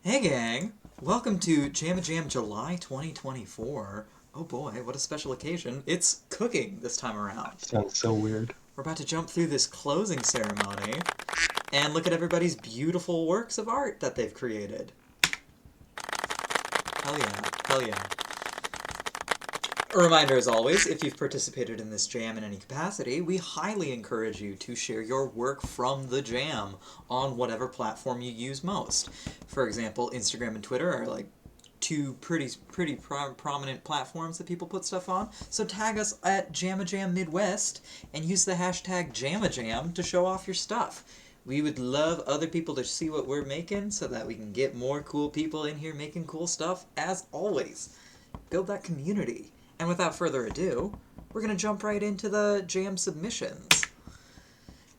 Hey gang! Welcome to Jama Jam July 2024. Oh boy, what a special occasion. It's cooking this time around. Sounds so weird. We're about to jump through this closing ceremony and look at everybody's beautiful works of art that they've created. Hell yeah, hell yeah. A reminder as always, if you've participated in this jam in any capacity, we highly encourage you to share your work from the jam on whatever platform you use most. For example, Instagram and Twitter are like two pretty prominent platforms that people put stuff on. So tag us at JamaJam Midwest and use the hashtag JamaJam to show off your stuff. We would love other people to see what we're making so that we can get more cool people in here making cool stuff. As always, build that community. And without further ado, we're going to jump right into the jam submissions.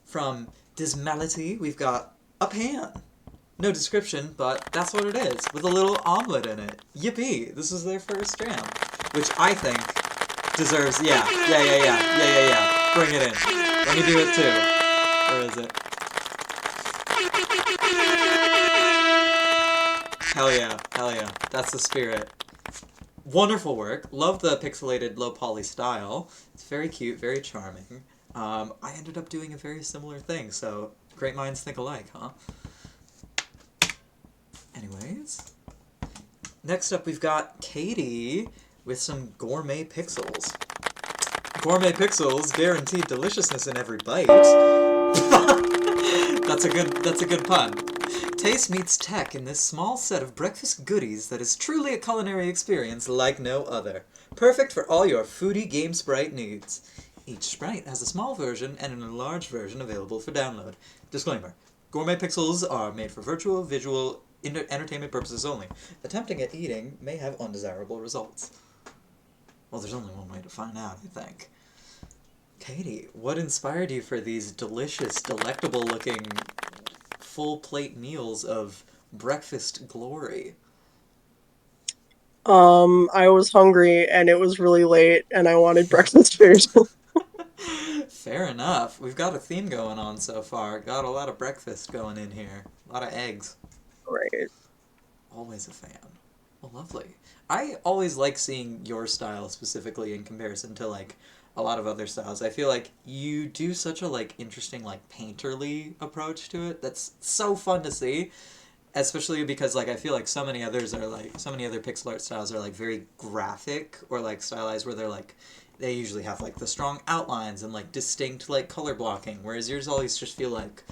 From Dismality, we've got a pan. No description, but that's what it is, with a little omelet in it. Yippee! This is their first jam. Which I think deserves, yeah. Bring it in. Let me do it too. Where is it? Hell yeah. That's the spirit. Wonderful work. Love the pixelated low poly style. It's very cute, very charming. I ended up doing a very similar thing, so great minds think alike, huh? Anyways, next up we've got Katie with some gourmet pixels. Gourmet pixels guaranteed deliciousness in every bite. That's a good pun. Taste meets tech in this small set of breakfast goodies that is truly a culinary experience like no other. Perfect for all your foodie game sprite needs. Each sprite has a small version and an enlarged version available for download. Disclaimer. Gourmet pixels are made for virtual, visual, entertainment purposes only. Attempting at eating may have undesirable results. Well, there's only one way to find out, I think. Katie, what inspired you for these delicious, delectable looking full plate meals of breakfast glory? I was hungry and it was really late and I wanted breakfast food. Fair enough. We've got a theme going on so far. Got a lot of breakfast going in here. A lot of eggs. Right. Always a fan. Well, lovely. I always like seeing your style specifically in comparison to like a lot of other styles. I feel like you do such a like interesting like painterly approach to it. That's so fun to see. Especially because like I feel like so many other pixel art styles are like very graphic or like stylized where they're like they usually have like the strong outlines and like distinct like color blocking, whereas yours always just feel like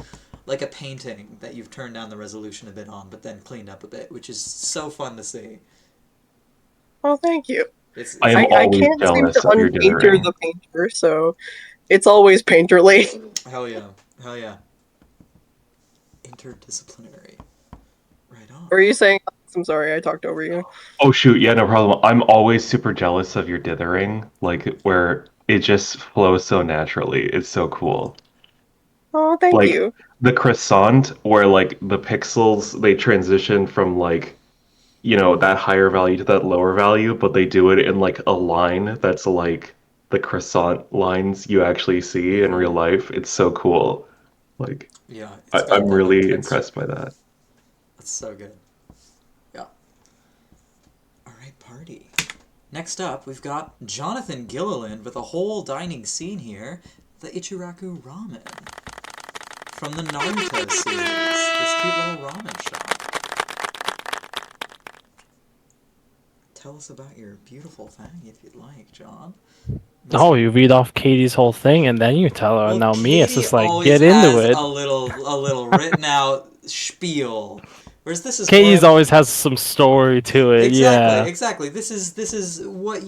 a painting that you've turned down the resolution a bit on but then cleaned up a bit, which is so fun to see. Oh, thank you. I It's am I always can't seem to jealous of your unpainter dithering. the painter, so it's always painterly. hell yeah. Hell yeah. Interdisciplinary. Right on. Or are you saying I'm sorry, I talked over you. Oh shoot, yeah, no problem. I'm always super jealous of your dithering, like where it just flows so naturally. It's so cool. Oh, thank Like you. the croissant where like the pixels they transition from like, that higher value to that lower value, but they do it in like a line that's like the croissant lines you actually see in Mm-hmm. real life. It's so cool. Like Yeah, it's got I'm that like really texture. impressed by that. That's so good. Yeah. All right, party. Next up, we've got Jonathan Gilliland with a whole dining scene here. The Ichiraku Ramen from the Naruto series. This cute little ramen shop. Tell us about your beautiful thing if you'd like, John. Oh, Mr. you read off Katie's whole thing and then you tell her. Well, Now me, it's Katie just like always get into has it. a little written out spiel, whereas this is more Katie's of always has some story to it. exactly, Yeah, exactly. This is what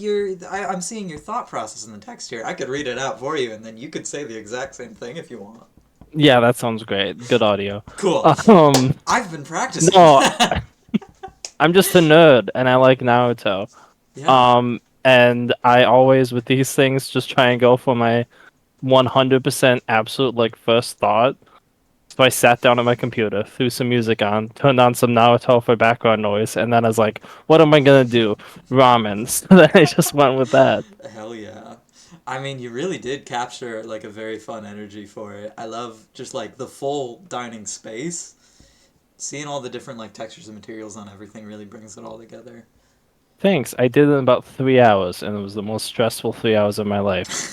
I'm seeing your thought process in the text here. I could read it out for you, and then you could say the exact same thing if you want. yeah, that sounds great. Good audio. Cool. Um, I've been practicing. no, I'm just a nerd and I like Naruto. Yeah. And I always with these things just try and go for my 100% absolute like first thought. So I sat down at my computer, threw some music on, turned on some Naruto for background noise, and then I was like, "What am I gonna do? Ramen." So then I just went with that. Hell yeah. I mean, you really did capture like a very fun energy for it. I love just like the full dining space. Seeing all the different like textures and materials on everything really brings it all together. Thanks. I did it in about 3 hours, and it was the most stressful 3 hours of my life.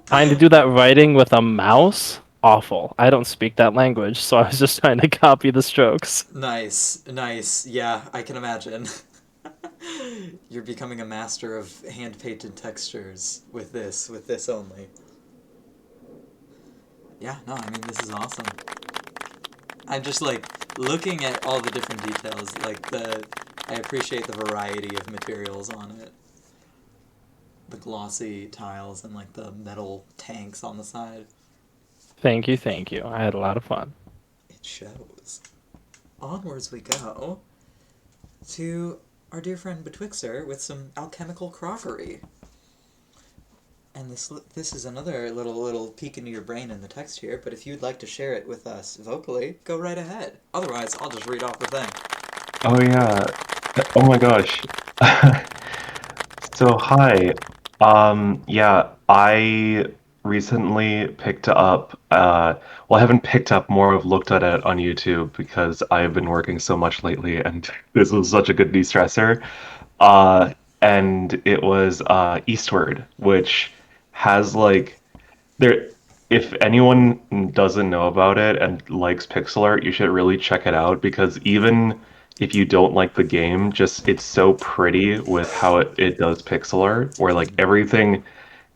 Trying to do that writing with a mouse? Awful. I don't speak that language, so I was just trying to copy the strokes. Nice, nice. Yeah, I can imagine. You're becoming a master of hand painted textures with this only. Yeah, no, I mean this is awesome. I'm just like looking at all the different details, like I appreciate the variety of materials on it. The glossy tiles and like the metal tanks on the side. Thank you, thank you. I had a lot of fun. It shows. Onwards we go to our dear friend Betwixter with some alchemical crockery. And this is another little peek into your brain in the text here, but if you'd like to share it with us vocally, go right ahead. Otherwise, I'll just read off the thing. Oh yeah. Oh my gosh. So hi. Yeah, I recently picked up well, I haven't picked up, more of looked at it on YouTube because I've been working so much lately and this was such a good de-stressor. And it was Eastward, which has like there if anyone doesn't know about it and likes pixel art, you should really check it out because even if you don't like the game, just it's so pretty with how it does pixel art, where like everything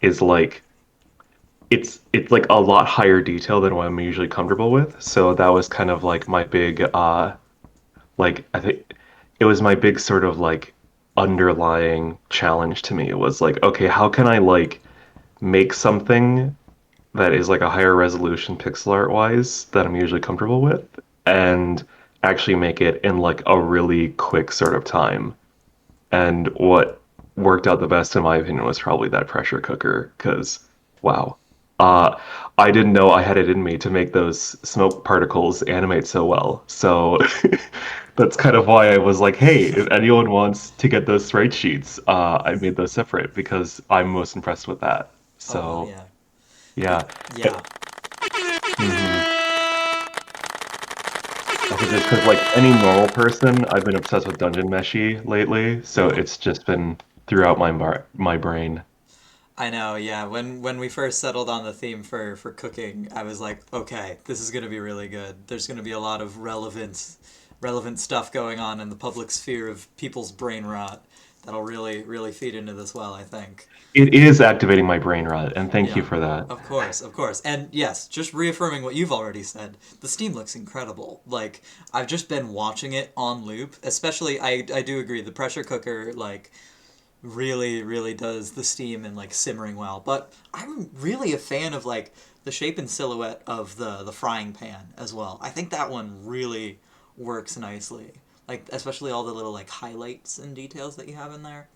is like it's like a lot higher detail than what I'm usually comfortable with. So that was kind of like my big like I think it was my big sort of like underlying challenge to me. It was like, okay, how can I like make something that is like a higher resolution pixel art wise that I'm usually comfortable with and actually make it in like a really quick sort of time. And what worked out the best in my opinion was probably that pressure cooker because wow. Uh, I didn't know I had it in me to make those smoke particles animate so well. So that's kind of why I was like, hey, if anyone wants to get those sprite sheets, I made those separate because I'm most impressed with that. Oh hell So yeah. yeah. Yeah. hmm Also, just because like any normal person, I've been obsessed with Dungeon Meshi lately, so Ooh. it's just been throughout my brain. I know, yeah. When we first settled on the theme for cooking, I was like, okay, this is gonna be really good. There's gonna be a lot of relevant stuff going on in the public sphere of people's brain rot that'll really feed into this well, I think. It is activating my brain rot, and thank you Yeah. for that. Of course, of course. And yes, just reaffirming what you've already said, the Steam looks incredible. Like, I've just been watching it on loop, especially I do agree the pressure cooker like really does the steam and like simmering well. But I'm really a fan of like the shape and silhouette of the frying pan as well. I think that one really works nicely. Like especially all the little like highlights and details that you have in there.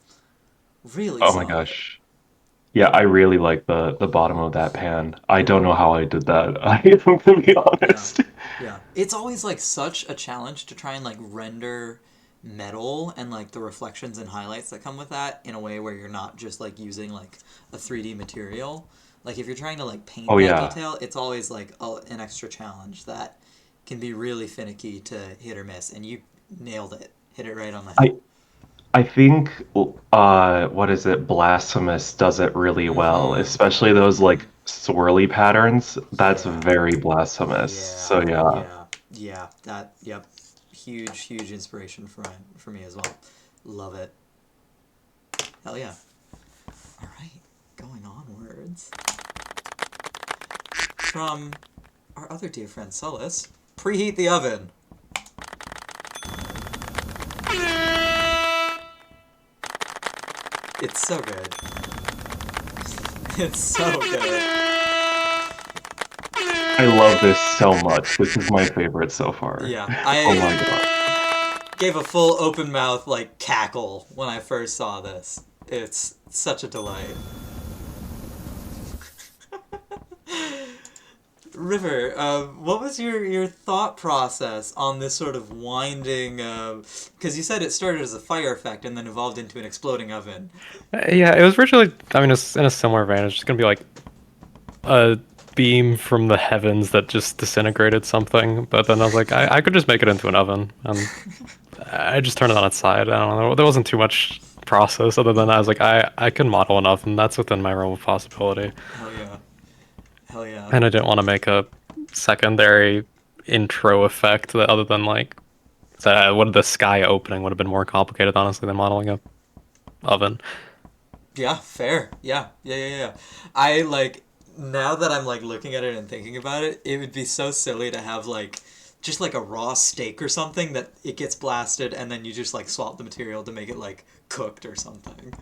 Really Oh my solid. gosh. Yeah, I really like the bottom of that pan. I don't know how I did that. I am to be Yeah. honest. Yeah. It's always like such a challenge to try and like render metal and like the reflections and highlights that come with that in a way where you're not just like using like a 3D material. Like if you're trying to like paint Oh that yeah. detail, it's always like an extra challenge that can be really finicky to hit or miss and you nailed it. Hit it right on the head. I I think what is it? Blasphemous does it really well, Mhm. especially those Mhm. like swirly patterns. That's Yeah. very blasphemous. Yeah. So yeah. Yeah. Yeah. That yep. Huge inspiration for me as well. Love it. Hell yeah. All right, going onwards. From our other dear friend Solus, preheat the oven. It's so good. It's so good. I love this so much. This is my favorite so far. Yeah, Oh my I god. gave a full open mouth like cackle when I first saw this. It's such a delight. River, what was your thought process on this sort of winding? Because you said it started as a fire effect and then evolved into an exploding oven. Yeah, it was originally, I mean, it's in a similar vein. It's just gonna be like a beam from the heavens that just disintegrated something, but then I was like, I could just make it into an oven, and I just turned it on its side. I don't know. There wasn't too much process other than I was like, I can model an oven. That's within my realm of possibility, Hell yeah. Hell yeah. and I didn't want to make a secondary intro effect that other than like, what the sky opening would have been more complicated, honestly, than modeling a oven. Yeah, fair. Yeah. I like now that I'm like looking at it and thinking about it, it would be so silly to have like just like a raw steak or something that it gets blasted and then you just like swap the material to make it like cooked or something.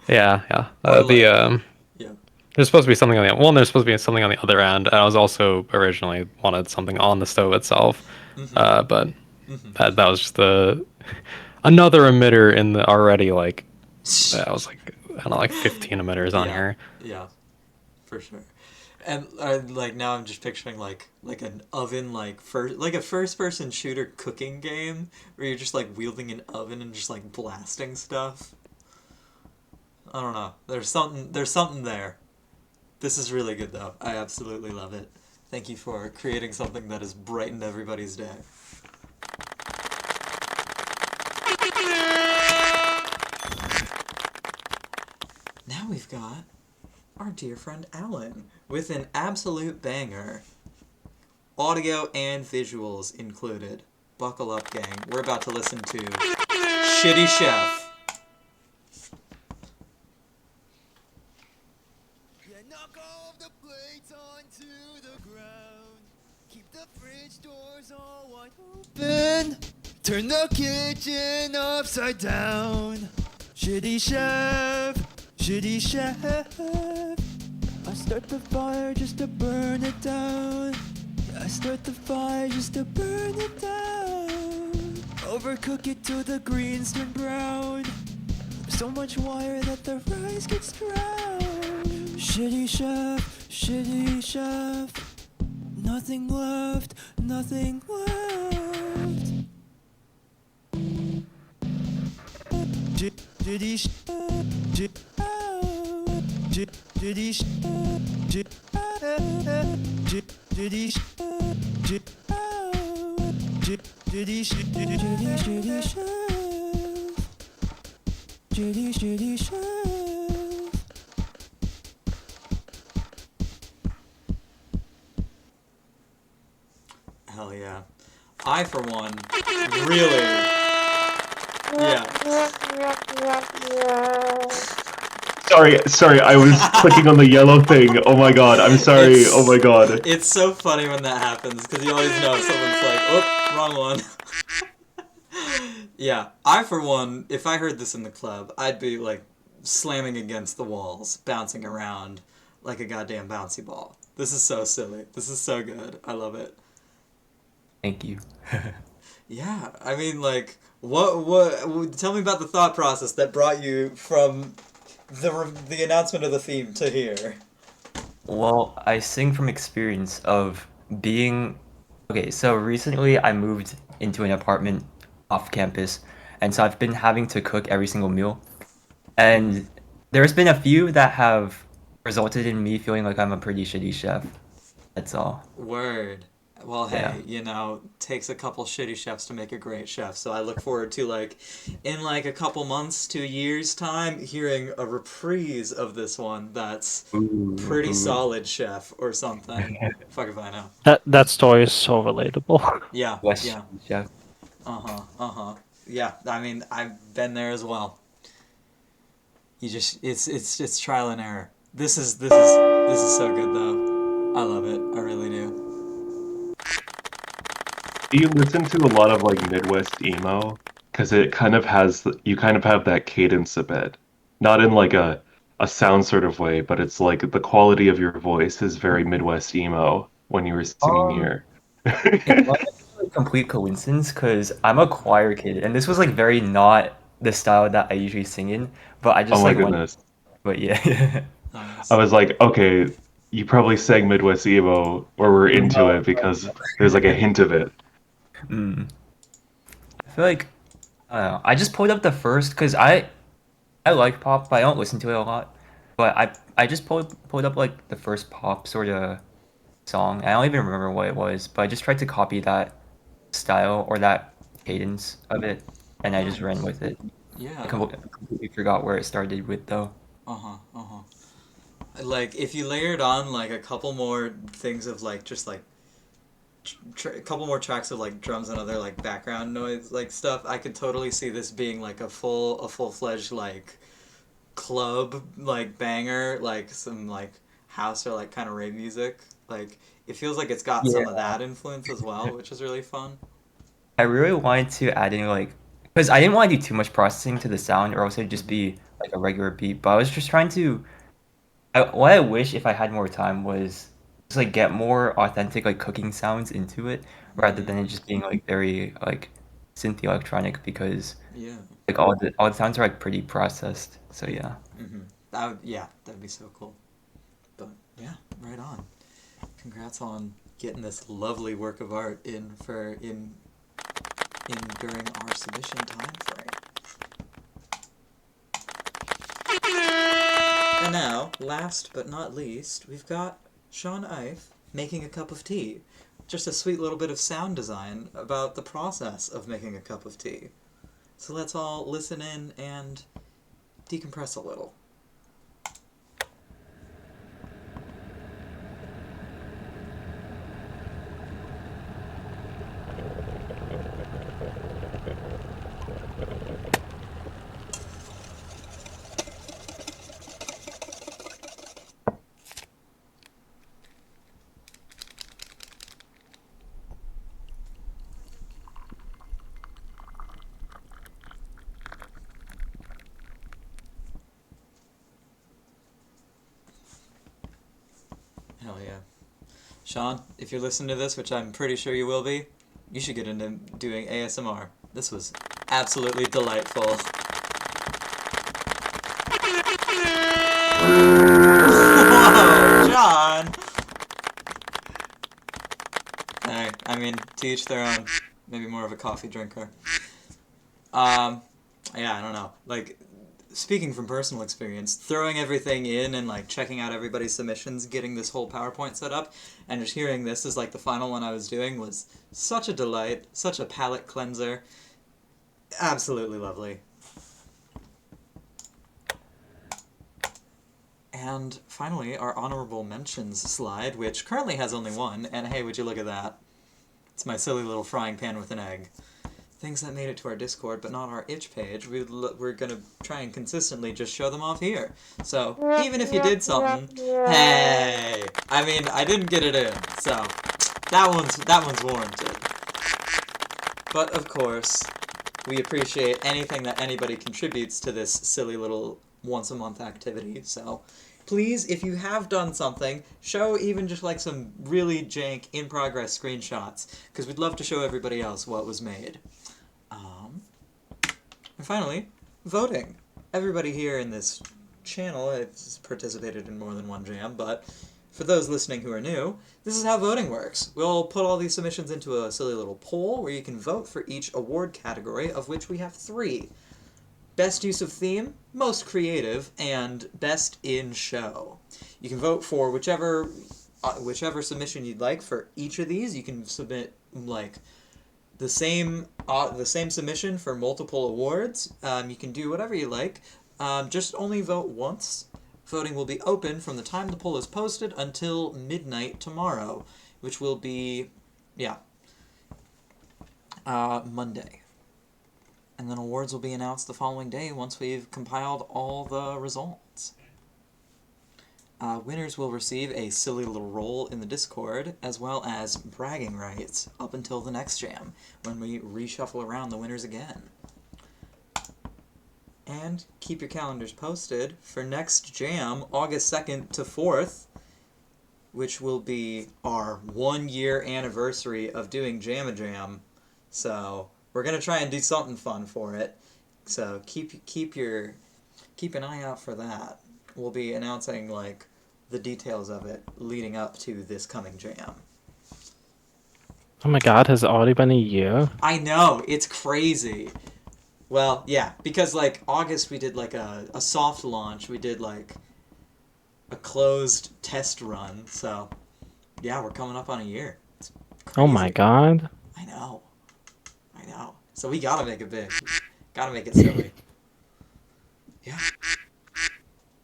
Yeah, yeah. Or The like yeah. There's supposed to be something on the well, there's supposed to be something on the other end. And I was also originally wanted something on the stove itself, but that was just another emitter in the already like I was like I don't know, like 15 emitters on Yeah. here. Yeah. For sure. And like now I'm just picturing like an oven like a first person shooter cooking game where you're just like wielding an oven and just like blasting stuff. I don't know. There's something there. This is really good though. I absolutely love it. Thank you for creating something that has brightened everybody's day. Now we've got our dear friend Alan with an absolute banger. Audio and visuals included. Buckle up, gang. We're about to listen to Shitty Chef. Yeah, knock all the plates onto the ground. Keep the fridge doors all wide open. Turn the kitchen upside down. Shitty chef, shitty chef. I start the fire just to burn it down. I start the fire just to burn it down. Overcook it till the greens turn brown. So much wire that the rice gets drowned. Shitty chef, nothing left, nothing left. Shitty chef, shitty chef. Hell yeah. I, for one, really. Yeah. Sorry, I was clicking on the yellow thing. Oh my god, I'm sorry. It's- Oh my god. It's so funny when that happens because you always know someone's like, oh, wrong one. Yeah, I, for one, if I heard this in the club, I'd be like slamming against the walls, bouncing around like a goddamn bouncy ball. This is so silly. This is so good. I love it. Thank you. Yeah, I mean, like, what? Tell me about the thought process that brought you from the announcement of the theme to here. Well, I sing from experience of being okay, so recently I moved into an apartment off campus, and so I've been having to cook every single meal. And there's been a few that have resulted in me feeling like I'm a pretty shitty chef. That's all. Word. Well, hey, Yeah. you know, takes a couple shitty chefs to make a great chef. So I look forward to like, in like a couple months to a year's time, hearing a reprise of this one that's pretty solid, chef, or something. Fuck if I know. That story is so relatable. Yeah. West Yeah. chef. Yeah. I mean, I've been there as well. You just it's trial and error. This is so good though. I love it. I really do. Do you listen to a lot of like Midwest emo? Because it kind of has, you kind of have that cadence a bit. Not in like a sound sort of way, but it's like the quality of your voice is very Midwest emo when you were singing Um, here. It wasn't a complete coincidence because I'm a choir kid, and this was like very not the style that I usually sing in. But I Oh just my like went. goodness. But yeah. Nice. I was like, okay, you probably sang Midwest emo or were into it because there's like a hint of it. Mm. I feel like I don't know. I just pulled up the first because I like pop, but I don't listen to it a lot. But I just pulled up like the first pop sort of song. I don't even remember what it was, but I just tried to copy that style or that cadence of it, and I just ran Nice. with it. I Yeah. completely forgot where it started with though. Uh-huh. Uh-huh. Like if you layered on like a couple more things of like just like a couple more tracks of like drums and other like background noise like stuff, I could totally see this being like a full-fledged like club like banger, like some like house or like kind of rave music. Like it feels like it's got Yeah. some of that influence as well, which is really fun. I really wanted to add in like because I didn't want to do too much processing to the sound, or else it'd just Mm-hmm. be like a regular beat. But I was just trying to. What I wish if I had more time was just like get more authentic like cooking sounds into it, rather Mm-hmm. than it just being like very like synth electronic because Yeah. like all the sounds are like pretty processed. So yeah. Mm-hmm. That would, yeah, that'd be so cool. But yeah, right on. Congrats on getting this lovely work of art in during our submission time frame. And now, last but not least, we've got Sean Ife making a cup of tea. Just a sweet little bit of sound design about the process of making a cup of tea. So let's all listen in and decompress a little. Hell yeah. Sean, if you're listening to this, which I'm pretty sure you will be, you should get into doing ASMR. This was absolutely delightful. Whoa, John! Hey, I mean, to each their own. Maybe more of a coffee drinker. Yeah, I don't know. Like, speaking from personal experience, throwing everything in and like checking out everybody's submissions, getting this whole PowerPoint set up, and just hearing this as like the final one I was doing was such a delight, such a palate cleanser. Absolutely lovely. And finally, our honorable mentions slide, which currently has only one, and hey, would you look at that? It's my silly little frying pan with an egg. Things that made it to our Discord, but not our itch page, we're gonna try and consistently just show them off here. So, even if you did something, hey! I mean, I didn't get it in, so that one's warranted. But of course, we appreciate anything that anybody contributes to this silly little once-a-month activity, so please, if you have done something, show even just like some really jank in-progress screenshots, because we'd love to show everybody else what was made. And finally, voting. Everybody here in this channel has participated in more than one jam, but for those listening who are new, this is how voting works. We'll put all these submissions into a silly little poll where you can vote for each award category, of which we have 3. Best use of theme, most creative, and best in show. You can vote for whichever submission you'd like for each of these. You can submit like the same submission for multiple awards. You can do whatever you like. Just only vote once. Voting will be open from the time the poll is posted until midnight tomorrow, which will be, Monday. And then awards will be announced the following day once we've compiled all the results. Winners will receive a silly little role in the Discord, as well as bragging rights up until the next jam, when we reshuffle around the winners again. And keep your calendars posted for next jam, August 2nd to 4th, which will be our 1-year anniversary of doing Jama Jam. So we're gonna try and do something fun for it. So keep an eye out for that. We'll be announcing like the details of it leading up to this coming jam. Oh my god, has it already been a year? I know, it's crazy. Well, yeah, because like August we did like a soft launch. We did like a closed test run. So, yeah, we're coming up on a year. It's Oh my crazy. god. I know. So we gotta make it big. Gotta make it silly. Yeah.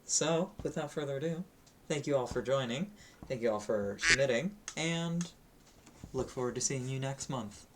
So, without further ado, thank you all for joining. Thank you all for submitting. And look forward to seeing you next month.